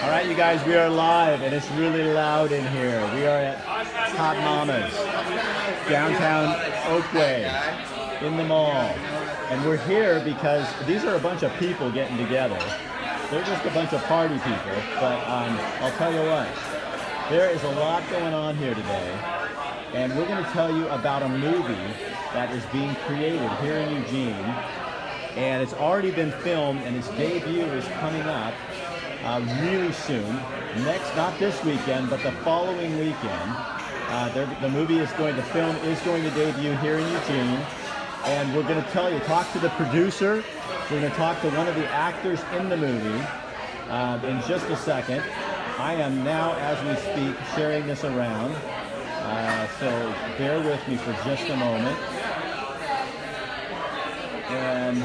All right, you guys, we are live, and it's really loud in here. We are at Hot Mama's, downtown Oakway, in the mall. And we're here because these are a bunch of people getting together. They're just a bunch of party people, but I'll tell you what, there is a lot going on here today, and we're going to tell you about a movie that is being created here in Eugene, and it's already been filmed, and its debut is coming up really soon. Next, not this weekend, but the following weekend. The movie is going to debut here in Eugene, and we're going to tell you, talk to the producer. We're going to talk to one of the actors in the movie in just a second. I am now, as we speak, sharing this around, so bear with me for just a moment. And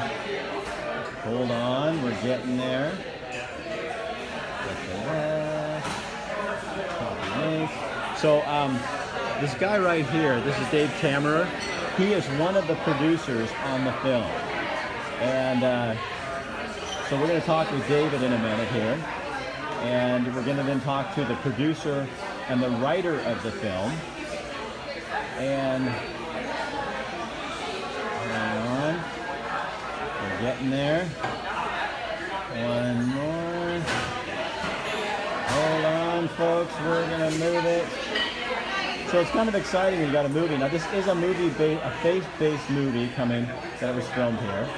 hold on, we're getting there. So this guy right here, this is Dave Tamerer. He is one of the producers on the film. And so we're going to talk with David in a minute here. And we're going to then talk to the producer and the writer of the film. And hang on. We're getting there. One more. Hold on, folks. We're going to move it. So it's kind of exciting when you got a movie. Now, this is a faith-based movie coming that was filmed here.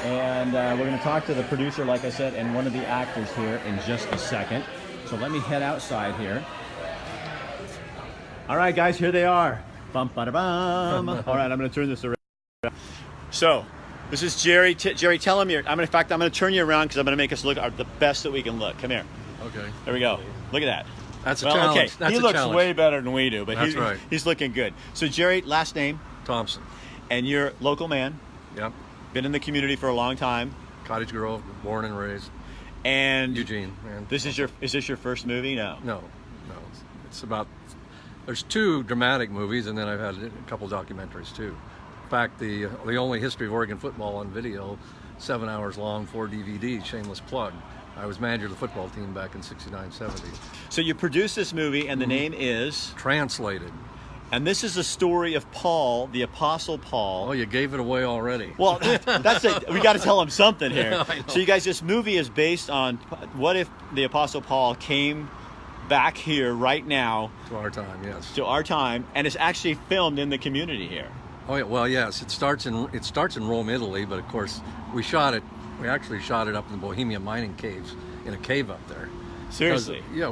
And we're going to talk to the producer, like I said, and one of the actors here in just a second. So let me head outside here. All right, guys, here they are. Bum, ba, da, bum. All right, I'm going to turn this around. So this is Jerry. Jerry, tell him you're. I'm going to turn you around because I'm going to make us look the best that we can look. Come here. Okay. There we go. Look at that. That's a challenge. Okay. That's he a looks challenge. way better than we do, but That's right. He's looking good. So Jerry, last name? Thompson. And you're a local man. Yep. Been in the community for a long time. Cottage Grove, born and raised. And Eugene. And is this your first movie? No. No. It's about. There's two dramatic movies, and then I've had a couple documentaries too. In fact, the only history of Oregon football on video, 7 hours long, 4 DVD. Shameless plug. I was manager of the football team back in '69, '70. So you produced this movie, and the name is Translated. And this is the story of Paul, the Apostle Paul. Oh, you gave it away already. Well, that's it. We got to tell him something here. Yeah, I know. So you guys, this movie is based on what if the Apostle Paul came back here right now To our time, yes. to our time, and it's actually filmed in the community here. Oh yeah, well yes, it starts in Rome, Italy, but of course we actually shot it up in the Bohemian mining caves, in a cave up there. Seriously? Yeah,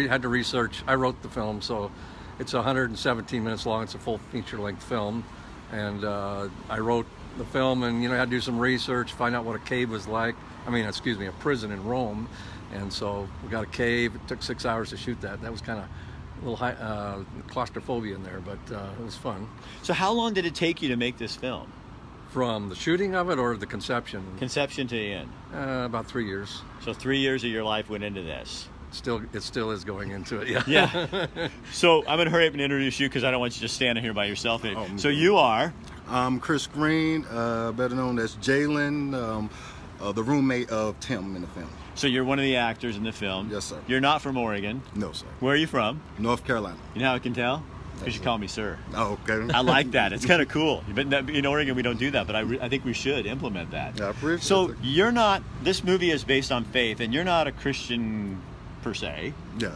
had to research. I wrote the film, so it's 117 minutes long. It's a full feature-length film, and I wrote the film, and I had to do some research, find out what a cave was like. A prison in Rome, and so we got a cave. It took 6 hours to shoot that. That was kind of a little high, claustrophobia in there, but it was fun. So how long did it take you to make this film? From the shooting of it or the conception? Conception to the end. About 3 years. So 3 years of your life went into this. It still is going into it, yeah. Yeah. So I'm going to hurry up and introduce you because I don't want you just standing here by yourself. So you are? I'm Chris Green, better known as Jalen, the roommate of Tim in the film. So you're one of the actors in the film. Yes, sir. You're not from Oregon. No, sir. Where are you from? North Carolina. You know how I can tell? Because you call me sir. Oh, okay. I like that. It's kind of cool. But in Oregon, we don't do that. But I think we should implement that. Yeah, I appreciate So it. this movie is based on faith, and you're not a Christian per se. Yeah.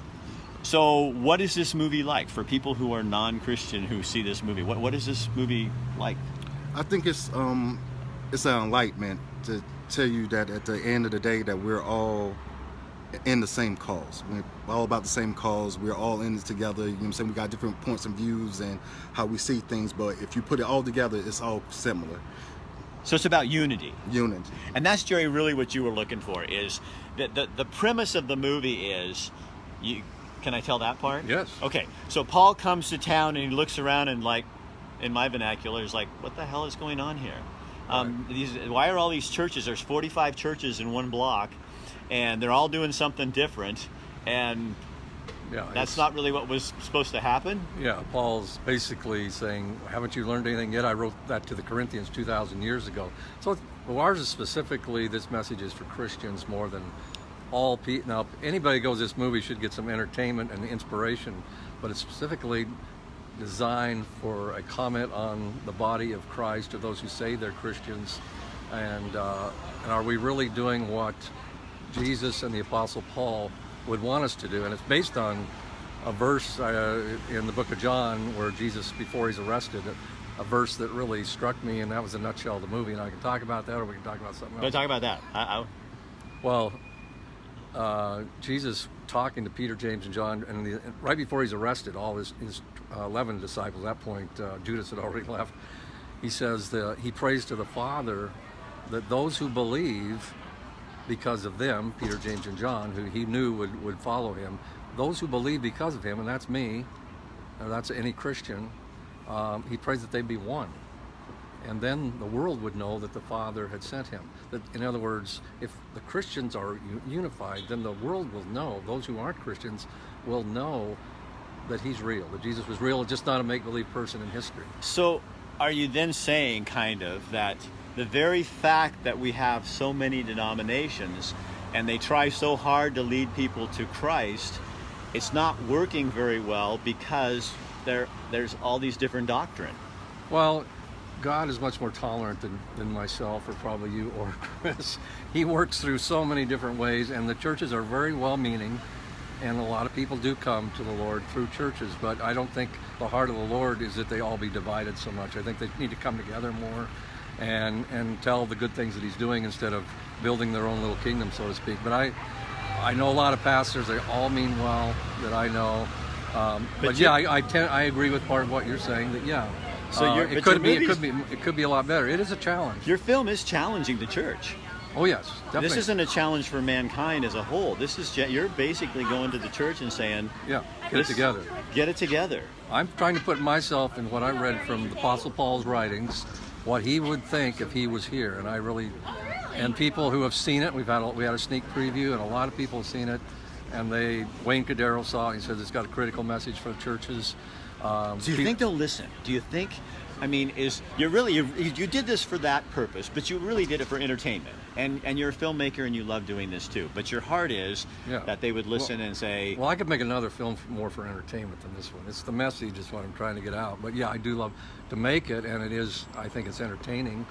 So what is this movie like for people who are non-Christian who see this movie? What is this movie like? I think it's an enlightenment to tell you that at the end of the day that we're all in the same cause. We're all about the same cause. We're all in it together. You know what I'm saying? We got different points and views and how we see things, but if you put it all together, it's all similar. So it's about unity. Unity. And that's, Jerry, really what you were looking for, is that the premise of the movie is, can I tell that part? Yes. Okay, so Paul comes to town and he looks around and, like, in my vernacular, is like, what the hell is going on here? Why are all these churches? There's 45 churches in one block, and they're all doing something different, and Yeah, that's not really what was supposed to happen. Yeah, Paul's basically saying, haven't you learned anything yet? I wrote that to the Corinthians 2,000 years ago. So ours is specifically, this message is for Christians more than all people. Now, anybody who goes to this movie should get some entertainment and inspiration, but it's specifically designed for a comment on the body of Christ, or those who say they're Christians, and are we really doing what Jesus and the Apostle Paul would want us to do? And it's based on a verse in the book of John where Jesus, before he's arrested, a verse that really struck me, and that was a nutshell of the movie. And I can talk about that, or we can talk about something else. Go talk about that. Well, Jesus talking to Peter, James, and John, and right before he's arrested, all his 11 disciples, at that point Judas had already left, he says that he prays to the Father that those who believe because of them, Peter, James, and John, who he knew would follow him, those who believe because of him, and that's me, or that's any Christian, he prays that they be one. And then the world would know that the Father had sent him. That, in other words, if the Christians are unified, then the world will know, those who aren't Christians will know that he's real, that Jesus was real, just not a make-believe person in history. So are you then saying, kind of, that the very fact that we have so many denominations and they try so hard to lead people to Christ, it's not working very well because there's all these different doctrine? Well, God is much more tolerant than myself, or probably you or Chris. He works through so many different ways, and the churches are very well-meaning, and a lot of people do come to the Lord through churches, but I don't think the heart of the Lord is that they all be divided so much. I think they need to come together more and tell the good things that he's doing instead of building their own little kingdom, so to speak. But I know a lot of pastors, they all mean well, that I know. But yeah, I agree with part of what you're saying, that yeah. So it could be a lot better. It is a challenge. Your film is challenging the church. Oh yes, definitely. This isn't a challenge for mankind as a whole. This is you're basically going to the church and saying, yeah, get it together. Get it together. I'm trying to put myself in what I read from the Apostle Paul's writings, what he would think if he was here, and people who have seen it. We had a sneak preview, and a lot of people have seen it, and Wayne Cadero saw it. He says it's got a critical message for the churches. Do you think they'll listen? Do you think? I mean, you did this for that purpose, but you really did it for entertainment, and you're a filmmaker and you love doing this too. But your heart is that they would listen and say, well, I could make another film more for entertainment than this one. It's the message is what I'm trying to get out. But yeah, I do love to make it, and I think it's entertaining.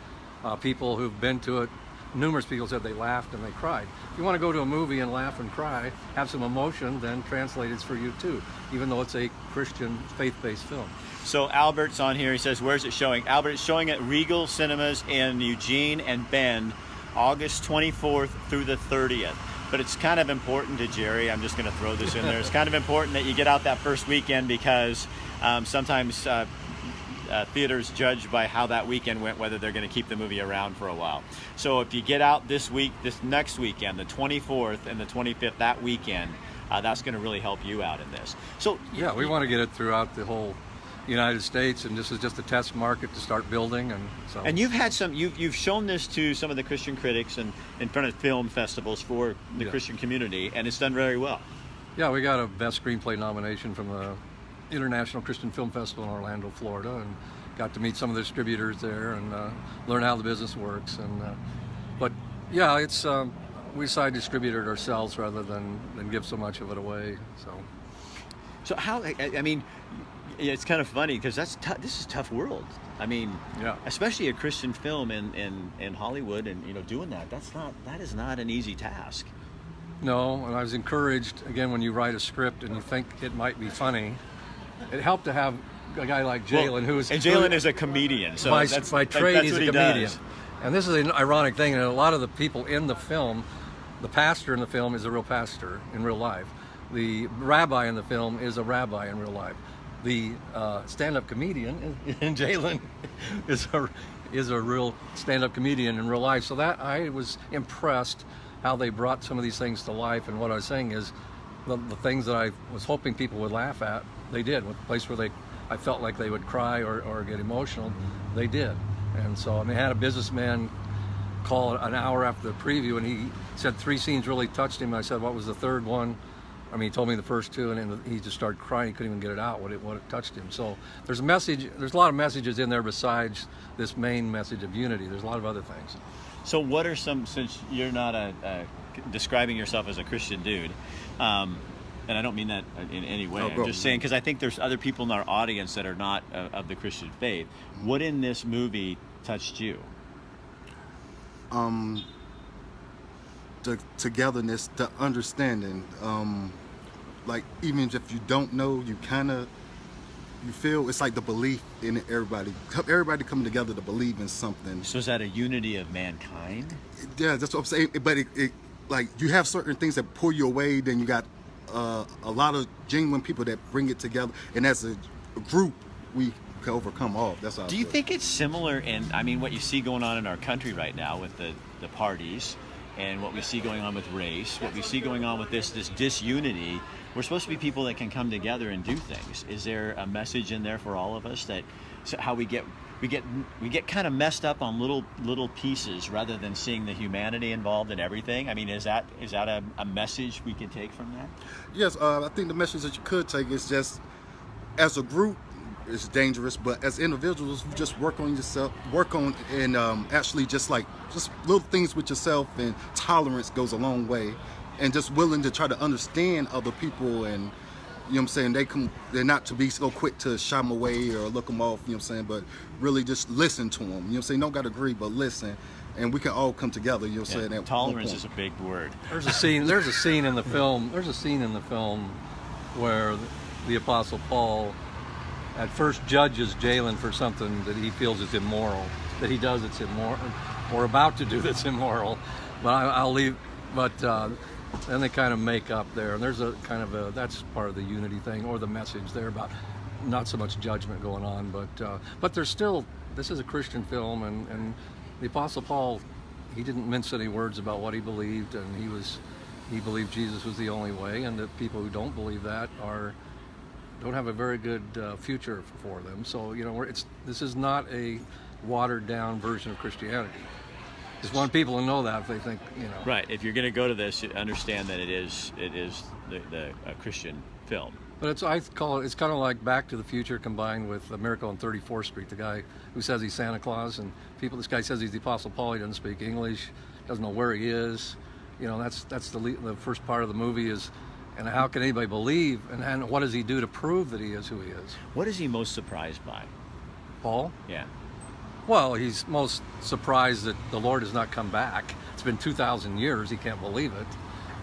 People who've been to it, numerous people said they laughed and they cried. If you want to go to a movie and laugh and cry, have some emotion, then translate it's for you too, even though it's a Christian faith-based film. So Albert's on here. He says, where's it showing? Albert, it's showing at Regal Cinemas in Eugene and Bend, August 24th through the 30th. But it's kind of important to Jerry. I'm just going to throw this in there. It's kind of important that you get out that first weekend because sometimes theaters judge by how that weekend went, whether they're going to keep the movie around for a while. So if you get out this next weekend, the 24th and the 25th, that weekend, that's going to really help you out in this. So yeah, we want to get it throughout the whole United States, and this is just a test market to start building. And you've had you've shown this to some of the Christian critics and in front of film festivals for the Christian community, and it's done very well. Yeah, we got a best screenplay nomination from the International Christian Film Festival in Orlando, Florida, and got to meet some of the distributors there and learn how the business works. But yeah, it's we decided to distribute it ourselves rather than give so much of it away. So how? I mean, it's kind of funny because this is a tough world. I mean, especially a Christian film in Hollywood, and doing that is not an easy task. No, and I was encouraged again when you write a script and you think it might be funny. It helped to have a guy like Jalen, Jalen is a comedian, so by trade he's a comedian. Does. And this is an ironic thing, and a lot of the people in the film, the pastor in the film is a real pastor in real life. The rabbi in the film is a rabbi in real life. The stand-up comedian in Jalen is a real stand-up comedian in real life. So that I was impressed how they brought some of these things to life. And what I was saying is the things that I was hoping people would laugh at, they did. With the place where I felt like they would cry or get emotional, they did. And so I had a businessman call an hour after the preview, and he said 3 scenes really touched him. I said, what was the third one? He told me the first 2, and he just started crying. He couldn't even get it out, what it touched him. So there's a lot of messages in there besides this main message of unity. There's a lot of other things. So what are some, since you're not a describing yourself as a Christian dude. And I don't mean that in any way. Oh, I'm bro. just saying, because I think there's other people in our audience that are not of the Christian faith. What in this movie touched you? The togetherness, the understanding. Like, even if you don't know, you feel it's like the belief in everybody coming together to believe in something. So is that a unity of mankind? Yeah, that's what I'm saying. But it like, you have certain things that pull you away, then you got a lot of genuine people that bring it together, and as a group we can overcome all. That's how. Do you think it's similar in, I mean, what you see going on in our country right now with the parties, and what we see going on with race, what we see going on with this disunity? We're supposed to be people that can come together and do things. Is there a message in there for all of us that how we get kind of messed up on little pieces rather than seeing the humanity involved in everything? I mean, is that a message we can take from that? Yes, I think the message that you could take is just, as a group, it's dangerous, but as individuals, just work on yourself, and actually just little things with yourself, and tolerance goes a long way, and just willing to try to understand other people, and you know what I'm saying, they're not to be so quick to shy them away or look them off, you know what I'm saying, but really just listen to them, you know what I'm saying, don't gotta agree, but listen, and we can all come together, you know what I'm saying. At Tolerance is a big word. There's a scene in the film where the Apostle Paul at first judges Jalen for something that he feels is immoral, that he does that's immoral, or about to do that's immoral. But I'll leave. But then they kind of make up there, and there's a kind of that's part of the unity thing, or the message there about not so much judgment going on, but there's still, this is a Christian film, and the Apostle Paul, he didn't mince any words about what he believed, and he believed Jesus was the only way, and that people who don't believe that don't have a very good future for them. So, you know, this is not a watered down version of Christianity. Just want people to know that if they think, you know. Right. If you're going to go to this, understand that it is a Christian film. But I call it's kind of like Back to the Future combined with A Miracle on 34th Street. The guy who says he's Santa Claus, and this guy says he's the Apostle Paul. He doesn't speak English, doesn't know where he is. You know, that's the first part of the movie is. And how can anybody believe? And what does he do to prove that he is who he is? What is he most surprised by? Paul? Yeah. Well, he's most surprised that the Lord has not come back. It's been 2,000 years. He can't believe it.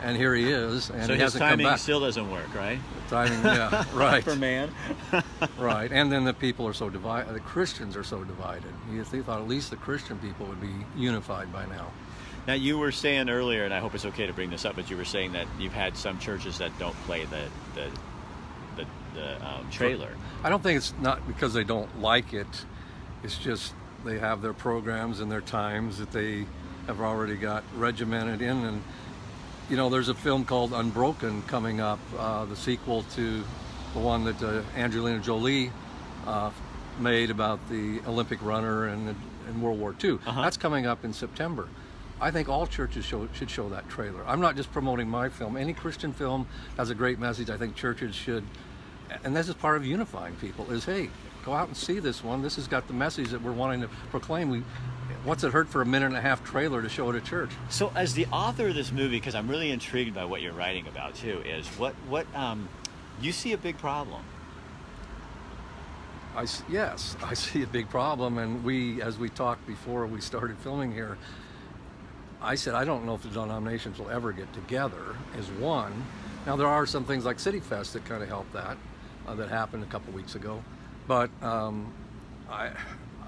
And here he is. And so he his hasn't come timing back. still doesn't work, right? The timing, yeah, right. For man. Right. And then the people are so divided. The Christians are so divided. You thought at least the Christian people would be unified by now. Now, you were saying earlier, and I hope it's okay to bring this up, but you were saying that you've had some churches that don't play the trailer. I don't think it's not because they don't like it. It's just they have their programs and their times that they have already got regimented in. And, you know, there's a film called Unbroken coming up, the sequel to the one that Angelina Jolie made about the Olympic runner in World War II. Uh-huh. That's coming up in September. I think all churches should show that trailer. I'm not just promoting my film. Any Christian film has a great message. I think churches should, and this is part of unifying people, is, hey, go out and see this one. This has got the message that we're wanting to proclaim. What's it hurt for a 1.5-minute trailer to show at a church? So as the author of this movie, because I'm really intrigued by what you're writing about too, is what you see a big problem. Yes, I see a big problem, and as we talked before we started filming here, I said, I don't know if the denominations will ever get together as one. Now, there are some things like City Fest that kind of help that happened a couple weeks ago. But I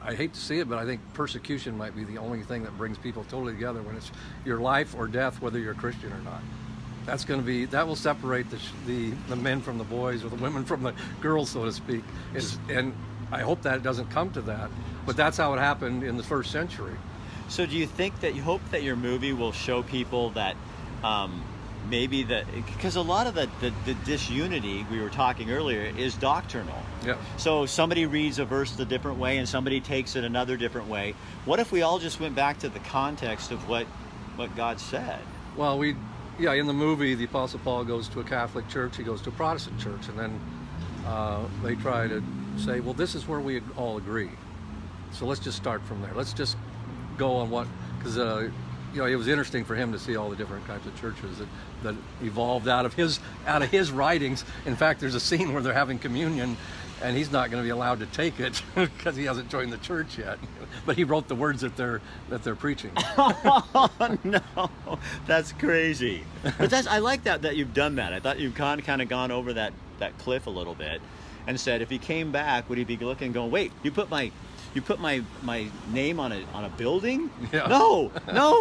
hate to see it, but I think persecution might be the only thing that brings people totally together when it's your life or death, whether you're a Christian or not. That will separate the men from the boys, or the women from the girls, so to speak. And I hope that it doesn't come to that. But that's how it happened in the first century. So do you think that you hope that your movie will show people that maybe because a lot of the disunity we were talking earlier is doctrinal. Yeah. So somebody reads a verse a different way and somebody takes it another different way. What if we all just went back to the context of what God said? Well, in the movie, the Apostle Paul goes to a Catholic church, he goes to a Protestant church, and then they try to say, well, this is where we all agree. So let's just start from there. Let's just go on because it was interesting for him to see all the different kinds of churches that evolved out of his writings. In fact, there's a scene where they're having communion, and he's not going to be allowed to take it because he hasn't joined the church yet. But he wrote the words that they're preaching. Oh, no, that's crazy. But I like that you've done that. I thought you've kind of gone over that cliff a little bit, and said if he came back, would he be looking and going, wait, you put my name on a building? Yeah. No,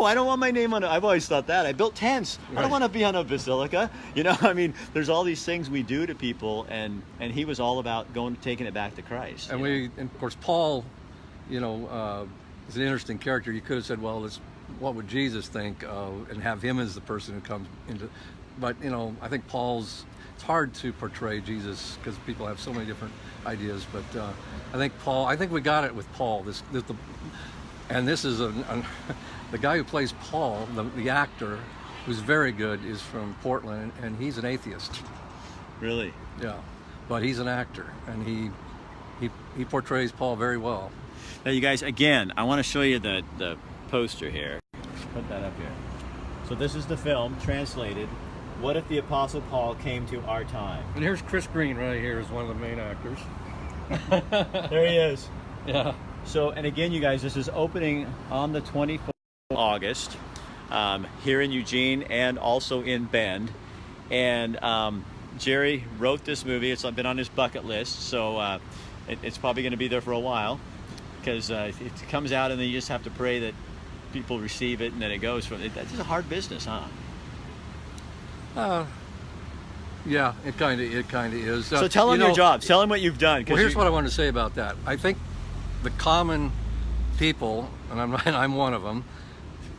I don't want my name on it. I've always thought that. I built tents. Right. I don't want to be on a basilica. I mean, there's all these things we do to people, and he was all about taking it back to Christ. And and of course, Paul, is an interesting character. You could have said, well, what would Jesus think, and have him as the person who comes into. But I think it's hard to portray Jesus because people have so many different ideas. But I think we got it with Paul. This is the guy who plays Paul, the actor, who's very good, is from Portland, and he's an atheist. Really? Yeah, but he's an actor, and he portrays Paul very well. Now, you guys, again, I want to show you the poster here. Put that up here. So this is the film translated. What if the Apostle Paul came to our time? And here's Chris Green right here is one of the main actors. There he is. Yeah. So, and again, you guys, this is opening on the 24th of August here in Eugene and also in Bend. And Jerry wrote this movie. It's been on his bucket list, so it's probably going to be there for a while, because it comes out and then you just have to pray that people receive it and then it goes from it. That's a hard business, huh? Yeah, it kind of is. So tell them your job. Tell them what you've done. Well, here's what I wanted to say about that. I think the common people, and I'm one of them,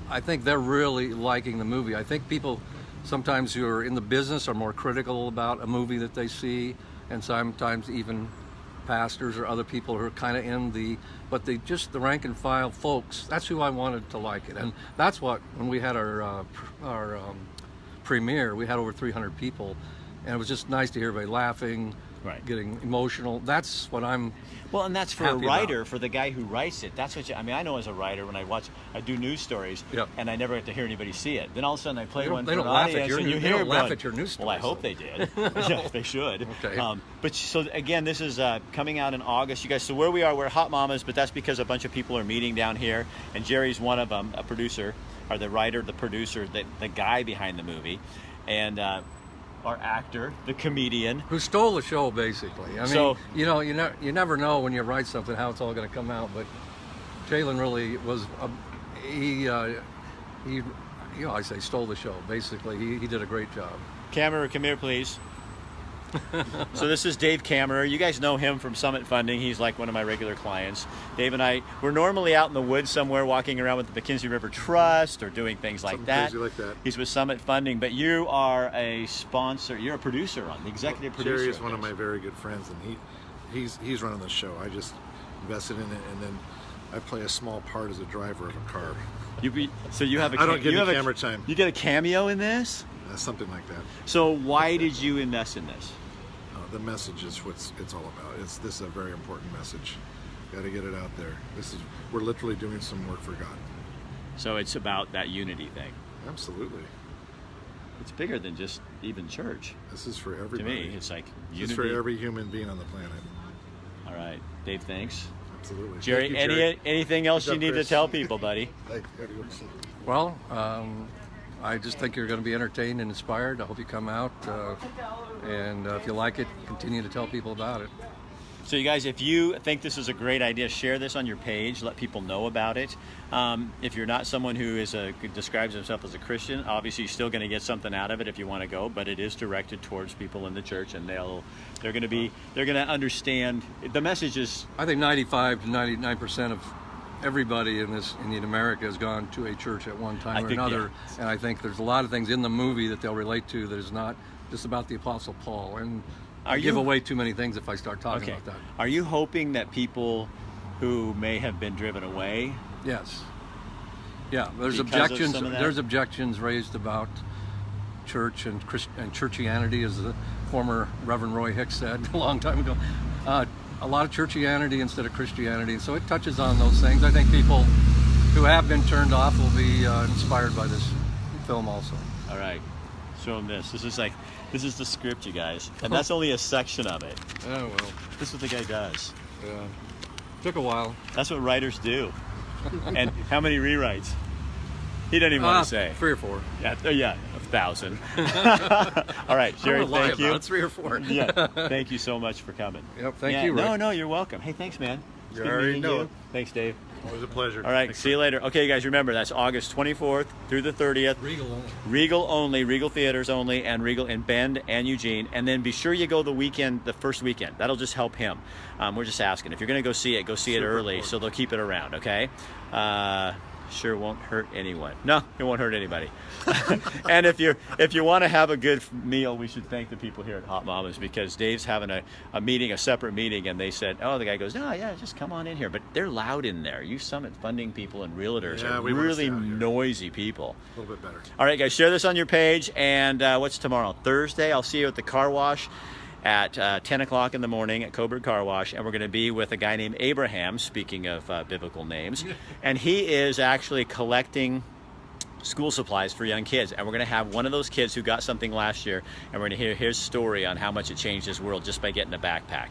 I think they're really liking the movie. I think people sometimes who are in the business are more critical about a movie that they see, and sometimes even pastors or other people who are kind of but the rank and file folks, that's who I wanted to like it. And that's what, when we had our premiere, we had over 300 people, and it was just nice to hear everybody laughing, right, getting emotional. That's what I'm well, and that's for a writer, about. For the guy who writes it. That's what I know as a writer, when I do news stories, yep, and I never get to hear anybody see it. Then all of a sudden I play one for an audience, and you hear it laugh at your news stories. Well, I hope they did. Yeah, they should. Okay. But so again, this is coming out in August, you guys. So where we are, we're Hot Mamas, but that's because a bunch of people are meeting down here, and Jerry's one of them, a producer, or the writer, the producer, the guy behind the movie, and our actor, the comedian, who stole the show, basically. I mean, you never know when you write something how it's all going to come out. But Jalen really was I say stole the show. Basically, he did a great job. Camera, come here, please. So this is Dave Kammerer. You guys know him from Summit Funding. He's like one of my regular clients. Dave and I, we're normally out in the woods somewhere walking around with the McKinsey River Trust or doing things like that. Crazy like that. He's with Summit Funding, but you are a sponsor. You're a producer the executive producer. Jerry is one of my very good friends, and he's running the show. I just invested in it, and then I play a small part as a driver of a car. So you have a I don't get any camera time. You get a cameo in this? Something like that. So why did you invest in this? The message is what it's all about. This is a very important message. Got to get it out there. We're literally doing some work for God. So it's about that unity thing. Absolutely. It's bigger than just even church. This is for everybody. To me, it's like unity. This is for every human being on the planet. All right, Dave. Thanks. Absolutely. Jerry, anything else you need to tell people, buddy? Well, I just think you're going to be entertained and inspired. I hope you come out, and if you like it, continue to tell people about it. So you guys, if you think this is a great idea, share this on your page. Let people know about it. If you're not someone who describes himself as a Christian, obviously you're still going to get something out of it if you want to go. But it is directed towards people in the church, and they're going to understand the message is. I think 95 to 99% of everybody in America has gone to a church at one time or another, yeah. And I think there's a lot of things in the movie that they'll relate to that is not just about the Apostle Paul. And I give away too many things if I start talking about that. Are you hoping that people who may have been driven away? Yes. Yeah, there's objections. There's objections raised about church and churchianity, as the former Reverend Roy Hicks said a long time ago. A lot of churchianity instead of Christianity, so it touches on those things. I think people who have been turned off will be inspired by this film also. All right, show them this. This is the script, you guys, and that's only a section of it. Oh well. This is what the guy does. Yeah. Took a while. That's what writers do. And how many rewrites? He doesn't even want to say. 3 or 4. Yeah, 1,000. All right, Jerry, thank you. 3 or 4. Yeah, thank you so much for coming. Yep, thank you, Rick. No, you're welcome. Hey, thanks, man. It's You good already meeting know you. it. Thanks, Dave. Always a pleasure. All right, see you later. Okay, guys, remember, that's August 24th through the 30th. Regal only. Regal only, Regal Theaters only, and Regal in Bend and Eugene. And then be sure you go the first weekend. That'll just help him. We're just asking. If you're going to go see it Super early important. so they'll keep it around, okay? Sure won't hurt anyone. No, it won't hurt anybody. And if you want to have a good meal, we should thank the people here at Hot Mamas, because Dave's having a meeting, a separate meeting, and they said, oh, the guy goes, no, yeah, just come on in here. But they're loud in there. Youth Summit funding people and realtors Yeah, are we wanna really stay out here. noisy people. A little bit better. All right, guys, share this on your page. And what's tomorrow? Thursday, I'll see you at the car wash at 10 o'clock in the morning at Coburg Car Wash. And we're going to be with a guy named Abraham, speaking of biblical names. And he is actually collecting school supplies for young kids. And we're going to have one of those kids who got something last year, and we're going to hear his story on how much it changed his world just by getting a backpack.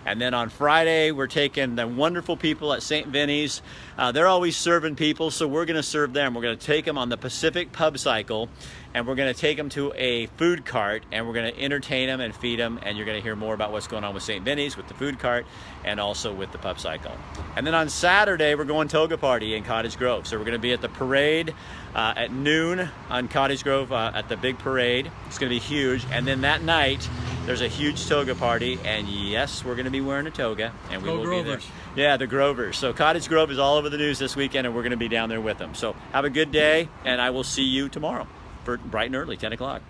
And then on Friday, we're taking the wonderful people at St. Vinny's. They're always serving people, so we're going to serve them. We're going to take them on the Pacific Pub Cycle, and we're going to take them to a food cart, and we're going to entertain them and feed them. And you're going to hear more about what's going on with St. Vinny's, with the food cart, and also with the Pub Cycle. And then on Saturday, we're going toga party in Cottage Grove. So we're going to be at the parade at noon on Cottage Grove at the big parade. It's going to be huge. And then that night, there's a huge toga party, and yes, we're going to be wearing a toga, and we will be there. Grovers. Yeah, the Grovers. So Cottage Grove is all over the news this weekend, and we're going to be down there with them. So have a good day, and I will see you tomorrow for bright and early, 10 o'clock.